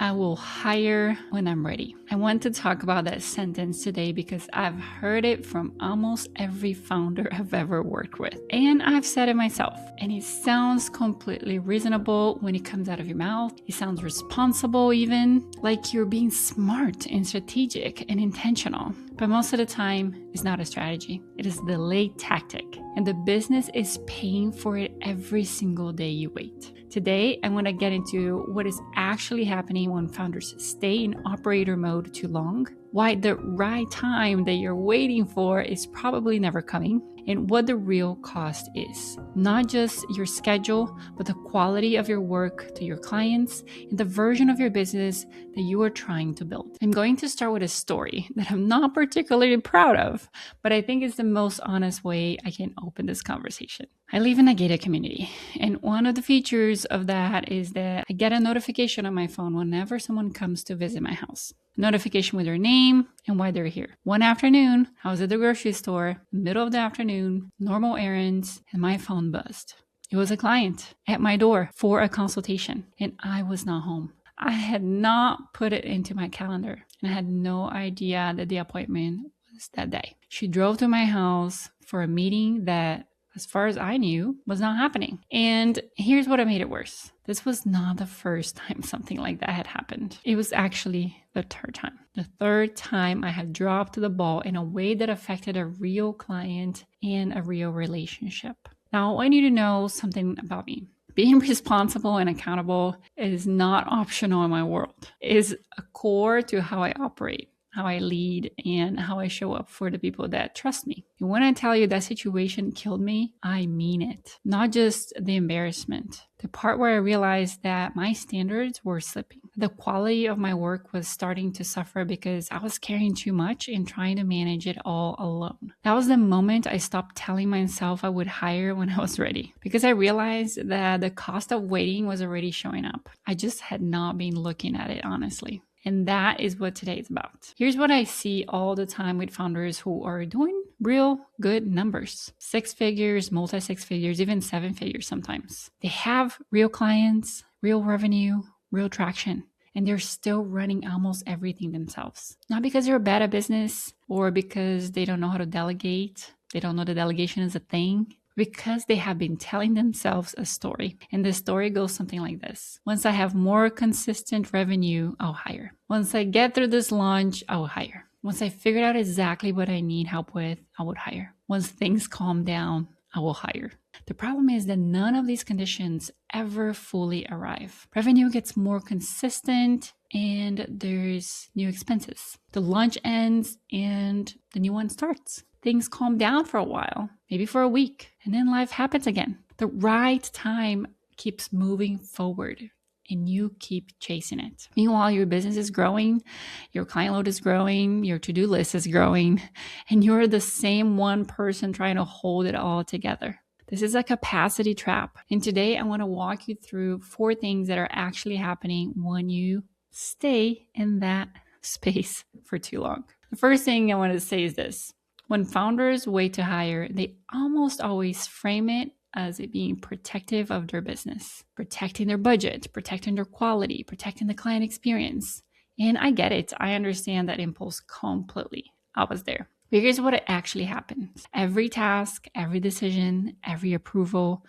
I will hire when I'm ready. I want to talk about that sentence today because I've heard it from almost every founder I've ever worked with. And I've said it myself. And it sounds completely reasonable when it comes out of your mouth. It sounds responsible, even like you're being smart and strategic and intentional. But most of the time, it's not a strategy. It is a delayed tactic. And the business is paying for it every single day you wait. Today, I want to get into what is actually happening when founders stay in operator mode too long, why the right time that you're waiting for is probably never coming, and what the real cost is. Not just your schedule, but the quality of your work to your clients and the version of your business that you are trying to build. I'm going to start with a story that I'm not particularly proud of, but I think it's the most honest way I can open this conversation. I live in a gated community, and one of the features of that is that I get a notification on my phone whenever someone comes to visit my house. A notification with their name and why they're here. One afternoon, I was at the grocery store, middle of the afternoon, normal errands, and my phone buzzed. It was a client at my door for a consultation, and I was not home. I had not put it into my calendar, and I had no idea that the appointment was that day. She drove to my house for a meeting that, as far as I knew, was not happening. And here's what made it worse. This was not the first time something like that had happened. It was actually the third time. The third time I had dropped the ball in a way that affected a real client and a real relationship. Now, I want you to know something about me. Being responsible and accountable is not optional in my world. It is a core to how I operate, how I lead, and how I show up for the people that trust me. And when I tell you that situation killed me, I mean it. Not just the embarrassment. The part where I realized that my standards were slipping. The quality of my work was starting to suffer because I was carrying too much and trying to manage it all alone. That was the moment I stopped telling myself I would hire when I was ready, because I realized that the cost of waiting was already showing up. I just had not been looking at it honestly. And that is what today is about. Here's what I see all the time with founders who are doing real good numbers. 6 figures, multi-6 figures, even 7 figures sometimes. They have real clients, real revenue, real traction, and they're still running almost everything themselves. Not because they're bad at business or because they don't know how to delegate. They don't know that delegation is a thing. Because they have been telling themselves a story. And the story goes something like this. Once I have more consistent revenue, I'll hire. Once I get through this launch, I will hire. Once I figured out exactly what I need help with, I would hire. Once things calm down, I will hire. The problem is that none of these conditions ever fully arrive. Revenue gets more consistent and there's new expenses. The launch ends and the new one starts. Things calm down for a while, maybe for a week, and then life happens again. The right time keeps moving forward and you keep chasing it. Meanwhile, your business is growing, your client load is growing, your to-do list is growing, and you're the same one person trying to hold it all together. This is a capacity trap. And today I want to walk you through 4 things that are actually happening when you stay in that space for too long. The first thing I want to say is this. When founders wait to hire, they almost always frame it as it being protective of their business, protecting their budget, protecting their quality, protecting the client experience. And I get it. I understand that impulse completely. I was there. But here's what actually happens. Every task, every decision, every approval,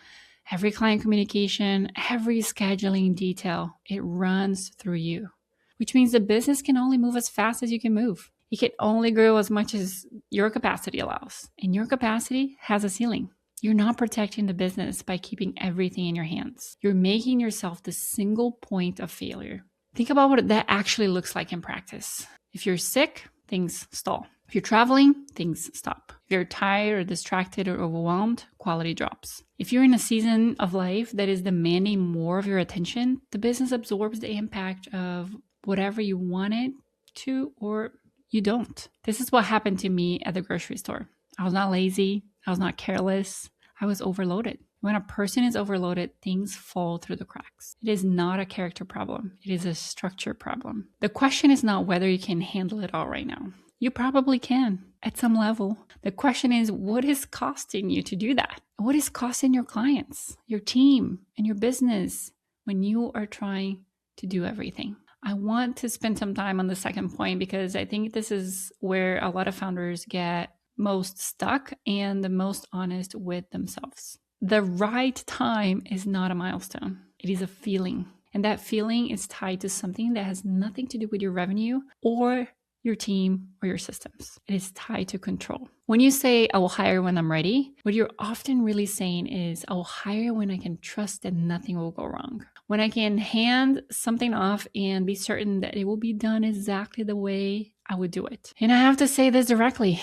every client communication, every scheduling detail, it runs through you, which means the business can only move as fast as you can move. You can only grow as much as your capacity allows, and your capacity has a ceiling. You're not protecting the business by keeping everything in your hands. You're making yourself the single point of failure. Think about what that actually looks like in practice. If you're sick, things stall. If you're traveling, things stop. If you're tired or distracted or overwhelmed, quality drops. If you're in a season of life that is demanding more of your attention, the business absorbs the impact of whatever you want it to or you don't. This is what happened to me at the grocery store. I was not lazy. I was not careless. I was overloaded. When a person is overloaded, things fall through the cracks. It is not a character problem. It is a structure problem. The question is not whether you can handle it all right now. You probably can at some level. The question is, what is costing you to do that? What is costing your clients, your team, and your business when you are trying to do everything? I want to spend some time on the second point because I think this is where a lot of founders get most stuck and the most honest with themselves. The right time is not a milestone, it is a feeling. And that feeling is tied to something that has nothing to do with your revenue or your team or your systems. It is tied to control. When you say, I will hire when I'm ready, what you're often really saying is, I will hire when I can trust that nothing will go wrong. When I can hand something off and be certain that it will be done exactly the way I would do it. And I have to say this directly,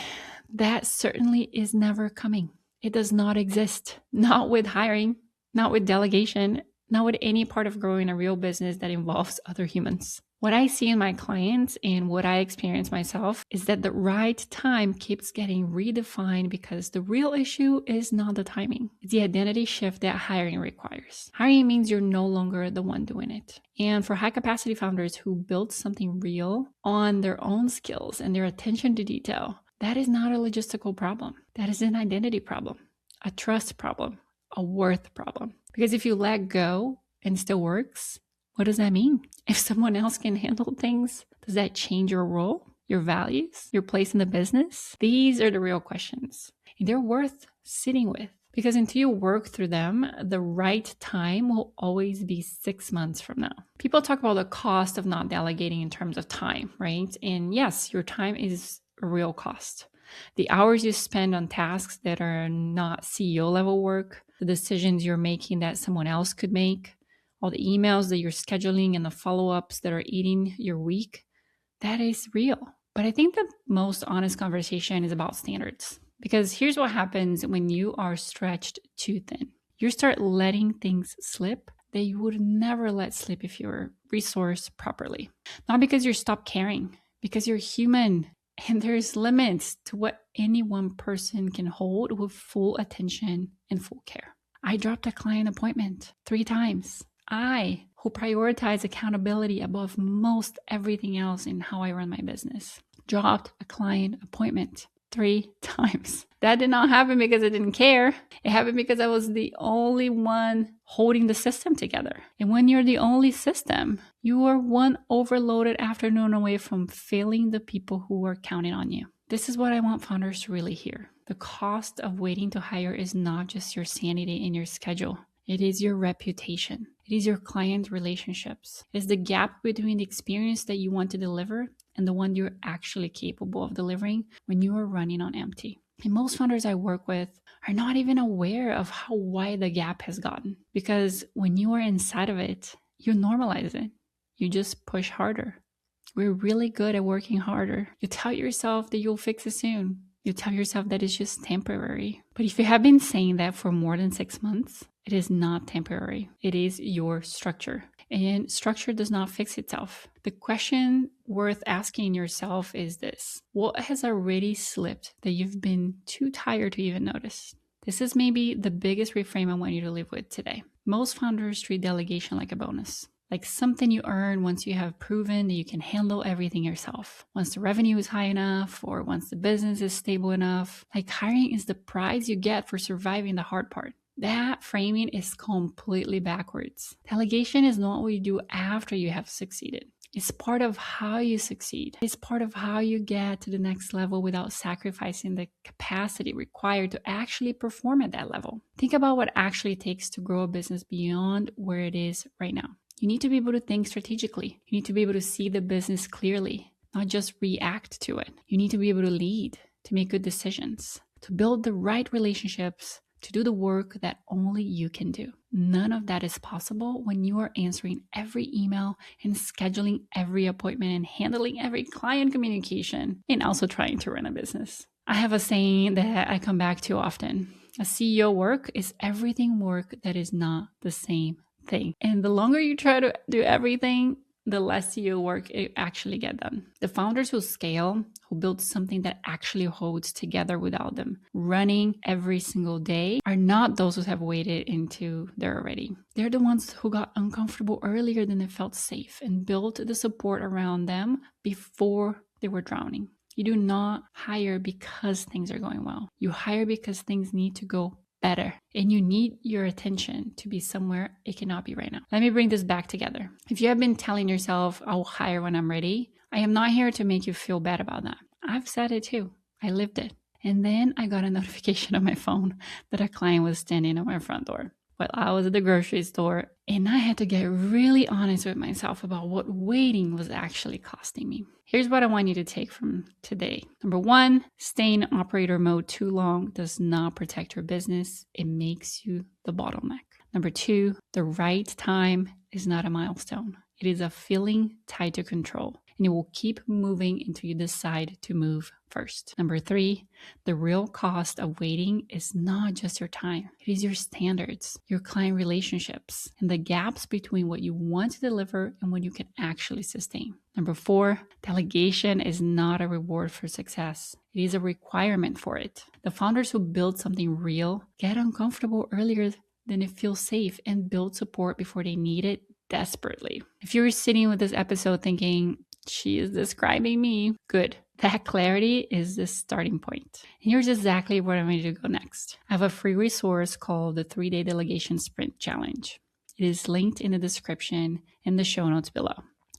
that certainly is never coming. It does not exist. Not with hiring, not with delegation, not with any part of growing a real business that involves other humans. What I see in my clients and what I experience myself is that the right time keeps getting redefined because the real issue is not the timing. It's the identity shift that hiring requires. Hiring means you're no longer the one doing it. And for high capacity founders who build something real on their own skills and their attention to detail, that is not a logistical problem. That is an identity problem, a trust problem, a worth problem. Because if you let go and it still works, what does that mean? If someone else can handle things, does that change your role, your values, your place in the business? These are the real questions. And they're worth sitting with. Because until you work through them, the right time will always be 6 months from now. People talk about the cost of not delegating in terms of time, right? And yes, your time is a real cost. The hours you spend on tasks that are not CEO level work, the decisions you're making that someone else could make, all the emails that you're scheduling and the follow-ups that are eating your week, that is real. But I think the most honest conversation is about standards. Because here's what happens when you are stretched too thin. You start letting things slip that you would never let slip if you were resourced properly. Not because you stop caring, because you're human and there's limits to what any one person can hold with full attention and full care. I dropped a client appointment 3 times. I, who prioritize accountability above most everything else in how I run my business, dropped a client appointment 3 times. That did not happen because I didn't care. It happened because I was the only one holding the system together. And when you're the only system, you are one overloaded afternoon away from failing the people who are counting on you. This is what I want founders to really hear. The cost of waiting to hire is not just your sanity and your schedule. It is your reputation. It is your client relationships. It is the gap between the experience that you want to deliver and the one you're actually capable of delivering when you are running on empty. And most founders I work with are not even aware of how wide the gap has gotten. Because when you are inside of it, you normalize it. You just push harder. We're really good at working harder. You tell yourself that you'll fix it soon. You tell yourself that it's just temporary. But if you have been saying that for more than 6 months, it is not temporary. It is your structure. And structure does not fix itself. The question worth asking yourself is this: what has already slipped that you've been too tired to even notice? This is maybe the biggest reframe I want you to live with today. Most founders treat delegation like a bonus. Like something you earn once you have proven that you can handle everything yourself. Once the revenue is high enough, or once the business is stable enough. Like hiring is the prize you get for surviving the hard part. That framing is completely backwards. Delegation is not what you do after you have succeeded. It's part of how you succeed. It's part of how you get to the next level without sacrificing the capacity required to actually perform at that level. Think about what actually takes to grow a business beyond where it is right now. You need to be able to think strategically. You need to be able to see the business clearly, not just react to it. You need to be able to lead, to make good decisions, to build the right relationships, to do the work that only you can do. None of that is possible when you are answering every email and scheduling every appointment and handling every client communication and also trying to run a business. I have a saying that I come back to often. A CEO work is everything work that is not the same thing. And the longer you try to do everything, the less CEO work it actually get done. The founders who scale, who build something that actually holds together without them running every single day, are not those who have waded into there already. They're the ones who got uncomfortable earlier than it felt safe and built the support around them before they were drowning. You do not hire because things are going well. You hire because things need to go better, and you need your attention to be somewhere it cannot be right now. Let me bring this back together. If you have been telling yourself, I'll hire when I'm ready, I am not here to make you feel bad about that. I've said it too. I lived it. And then I got a notification on my phone that a client was standing at my front door while I was at the grocery store, and I had to get really honest with myself about what waiting was actually costing me. Here's what I want you to take from today. Number one, staying in operator mode too long does not protect your business. It makes you the bottleneck. Number two, the right time is not a milestone. It is a feeling tied to control, and it will keep moving until you decide to move first. Number three, the real cost of waiting is not just your time. It is your standards, your client relationships, and the gaps between what you want to deliver and what you can actually sustain. Number four, delegation is not a reward for success. It is a requirement for it. The founders who build something real get uncomfortable earlier than it feels safe and build support before they need it desperately. If you're sitting with this episode thinking, she is describing me, good. That clarity is the starting point. And here's exactly where I'm ready to go next. I have a free resource called the 3-Day Delegation Sprint Challenge. It is linked in the description in the show notes below.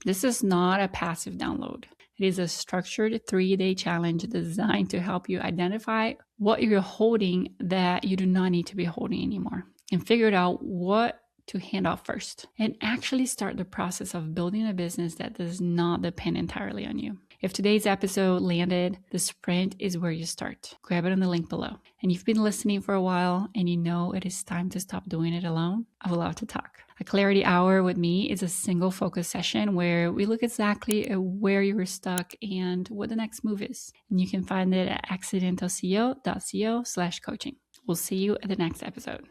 This is not a passive download. It is a structured 3-day challenge designed to help you identify what you're holding that you do not need to be holding anymore and figure out what to hand off first and actually start the process of building a business that does not depend entirely on you. If today's episode landed, the sprint is where you start. Grab it on the link below. And you've been listening for a while and you know it is time to stop doing it alone, I would love to talk. A clarity hour with me is a single focus session where we look exactly at where you were stuck and what the next move is. And you can find it at accidentalceo.co/coaching. We'll see you at the next episode.